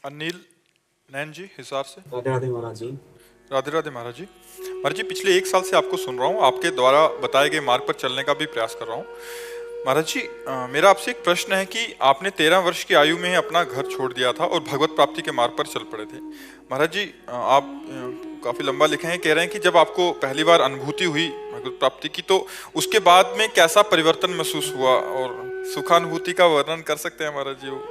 अनिल नैन जी हिसार से। राधे राधे महाराज जी। राधे राधे महाराज जी। महाराज जी, पिछले 1 साल से आपको सुन रहा हूँ, आपके द्वारा बताए गए मार्ग पर चलने का भी प्रयास कर रहा हूँ। महाराज जी, मेरा आपसे एक प्रश्न है कि आपने 13 वर्ष की आयु में ही अपना घर छोड़ दिया था और भगवत प्राप्ति के मार्ग पर चल पड़े थे। महाराज जी, आप काफी लंबा लिखे हैं, कह रहे हैं कि जब आपको पहली बार अनुभूति हुई भगवत प्राप्ति की, तो उसके बाद में कैसा परिवर्तन महसूस हुआ, और सुखानुभूति का वर्णन कर सकते हैं महाराज जी वो?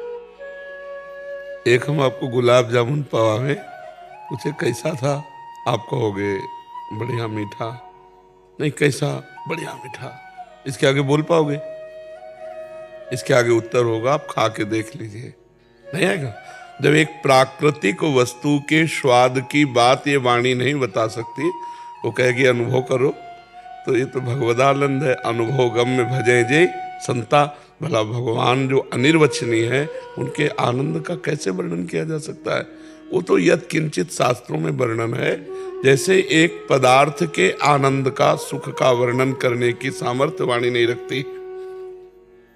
एक हम आपको गुलाब जामुन पवावे, पूछे कैसा था, आप कहोगे बढ़िया मीठा। नहीं, कैसा बढ़िया मीठा, इसके आगे बोल पाओगे? इसके आगे उत्तर होगा, आप खा के देख लीजिए, नहीं आएगा। जब एक प्राकृतिक वस्तु के स्वाद की बात ये वाणी नहीं बता सकती, वो कहेगी अनुभव करो, तो ये तो भगवदानंद है। अनुभव गम्य भजे जय संता। भला भगवान जो अनिर्वचनीय है, उनके आनंद का कैसे वर्णन किया जा सकता है? वो तो यत् किंचित शास्त्रों में वर्णन है। जैसे एक पदार्थ के आनंद का, सुख का वर्णन करने की सामर्थ्य वाणी नहीं रखती।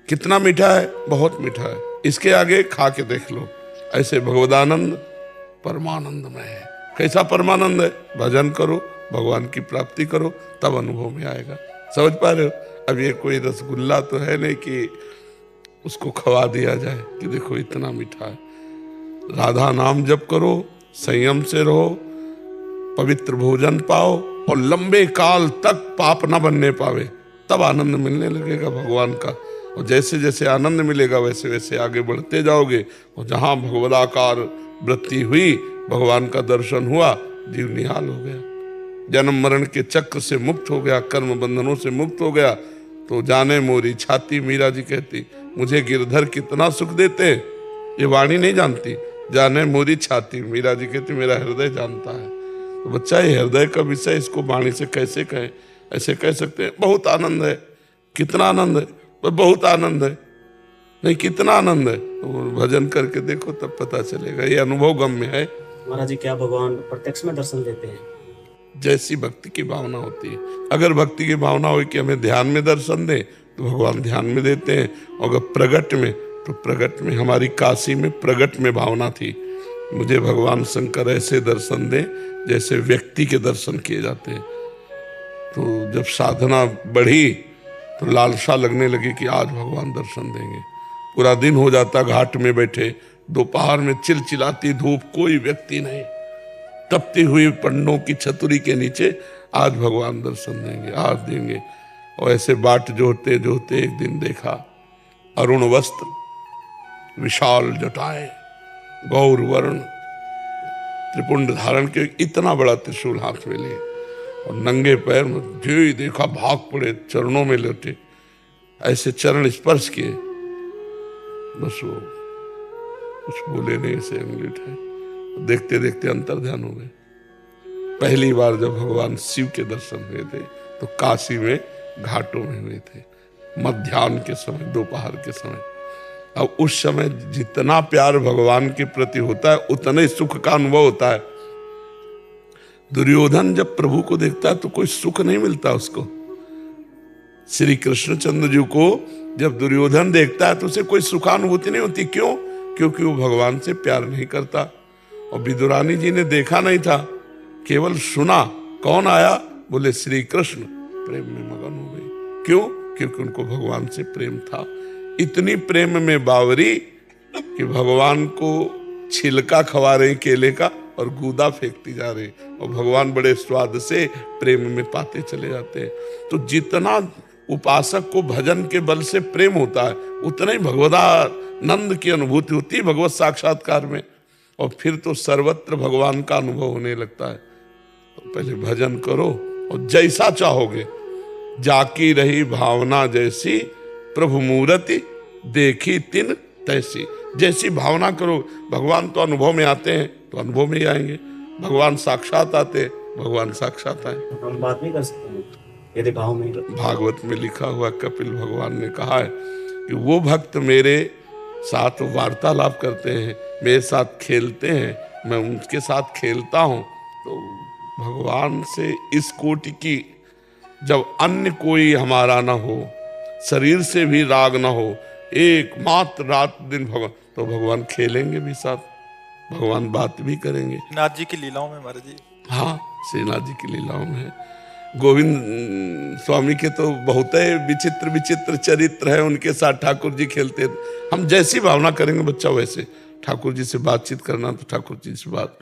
कितना मीठा है, बहुत मीठा है, इसके आगे खा के देख लो। ऐसे भगवदानंद परमानंदमय है। कैसा परमानंद है? भजन करो, भगवान की प्राप्ति करो, तब अनुभव में आएगा। समझ पा रहे हो? अब ये कोई रसगुल्ला तो है नहीं कि उसको खवा दिया जाए कि देखो इतना मीठा है। राधा नाम जप करो, संयम से रहो, पवित्र भोजन पाओ, और लंबे काल तक पाप न बनने पावे, तब आनंद मिलने लगेगा भगवान का। और जैसे जैसे आनंद मिलेगा, वैसे वैसे आगे बढ़ते जाओगे। और जहां भगवदाकार वृत्ति हुई, भगवान का दर्शन हुआ, जीव निहाल हो गया, जन्म मरण के चक्र से मुक्त हो गया, कर्म बंधनों से मुक्त हो गया। तो जाने मोरी छाती, मीरा जी कहती, मुझे गिरधर कितना सुख देते। ये वाणी नहीं जानती, जाने मोरी छाती, मीरा जी कहती मेरा हृदय जानता है। तो बच्चा, ये हृदय का विषय, इसको वाणी से कैसे कहें? ऐसे कह सकते हैं बहुत आनंद है। कितना आनंद है? बहुत आनंद है। नहीं, कितना आनंद है? तो भजन करके देखो, तब पता चलेगा। ये अनुभव गम्य है। महाराज जी, क्या भगवान प्रत्यक्ष में दर्शन देते हैं? जैसी भक्ति की भावना होती है। अगर भक्ति की भावना हो कि हमें ध्यान में दर्शन दे, तो भगवान ध्यान में देते हैं। और अगर प्रगट में, तो प्रगट में, हमारी काशी में प्रगट में भावना थी, मुझे भगवान शंकर ऐसे दर्शन दे जैसे व्यक्ति के दर्शन किए जाते हैं। तो जब साधना बढ़ी, तो लालसा लगने लगी कि आज भगवान दर्शन देंगे। पूरा दिन हो जाता घाट में बैठे, दोपहर में चिलचिलाती धूप, कोई व्यक्ति नहीं, तपती हुई पंडों की छतरी के नीचे, आज भगवान दर्शन देंगे, आज देंगे। और ऐसे बाट जोड़ते जोड़ते एक दिन देखा, अरुण वस्त्र, विशाल जटाएं, गौर वर्ण, त्रिपुंड धारण के, इतना बड़ा त्रिशूल हाथ में लिए, और नंगे पैर में जो ही देखा भाग पड़े, चरणों में लौटे, ऐसे चरण स्पर्श किए, बस वो कुछ बोले नहीं, ऐसे अंगुली उठाए, देखते देखते अंतर ध्यान हो गए। पहली बार जब भगवान शिव के दर्शन हुए थे, तो काशी में घाटों में हुए थे, मध्याह्न के समय, दोपहर के समय। अब उस समय जितना प्यार भगवान के प्रति होता है, उतना ही सुख का अनुभव होता है। दुर्योधन जब प्रभु को देखता है, तो कोई सुख नहीं मिलता उसको। श्री कृष्णचंद्र जी को जब दुर्योधन देखता है, तो उसे कोई सुखानुभूति नहीं होती। क्यों? क्योंकि वो भगवान से प्यार नहीं करता। और विदुरानी जी ने देखा नहीं था, केवल सुना। कौन आया? बोले श्री कृष्ण। प्रेम में मगन हो गई। क्यों? क्योंकि उनको भगवान से प्रेम था। इतनी प्रेम में बावरी कि भगवान को छिलका खवा रहे केले का, और गूदा फेंकती जा रही, और भगवान बड़े स्वाद से प्रेम में पाते चले जाते हैं। तो जितना उपासक को भजन के बल से प्रेम होता है, उतना ही भगवदानंद की अनुभूति होती है भगवत साक्षात्कार में। और फिर तो सर्वत्र भगवान का अनुभव होने लगता है। तो पहले भजन करो, और जैसा चाहोगे, जाकी रही भावना जैसी, प्रभु मूर्ति देखी तिन तैसी। जैसी भावना करो, भगवान तो अनुभव में आते हैं, तो अनुभव में ही आएंगे। भगवान साक्षात आते, भगवान साक्षात आए। हम बात नहीं कर सकते हैं यदि भाव में। भागवत में लिखा हुआ, कपिल भगवान ने कहा है कि वो भक्त मेरे साथ वार्तालाप करते हैं, मेरे साथ खेलते हैं, मैं उनके साथ खेलता हूं। तो भगवान से इस कोटि की, जब अन्य कोई हमारा ना हो, शरीर से भी राग ना हो, एकमात्र रात दिन भगवान, तो भगवान खेलेंगे भी साथ। भगवान बात भी करेंगे। नाथ जी की लीलाओं में महाराज जी। हाँ, श्रीनाथ जी की लीलाओं में है। गोविंद स्वामी के तो बहुत ही विचित्र विचित्र चरित्र है, उनके साथ ठाकुर जी खेलते। हम जैसी भावना करेंगे बच्चा वैसे, ठाकुर जी से बातचीत करना तो ठाकुर जी से बात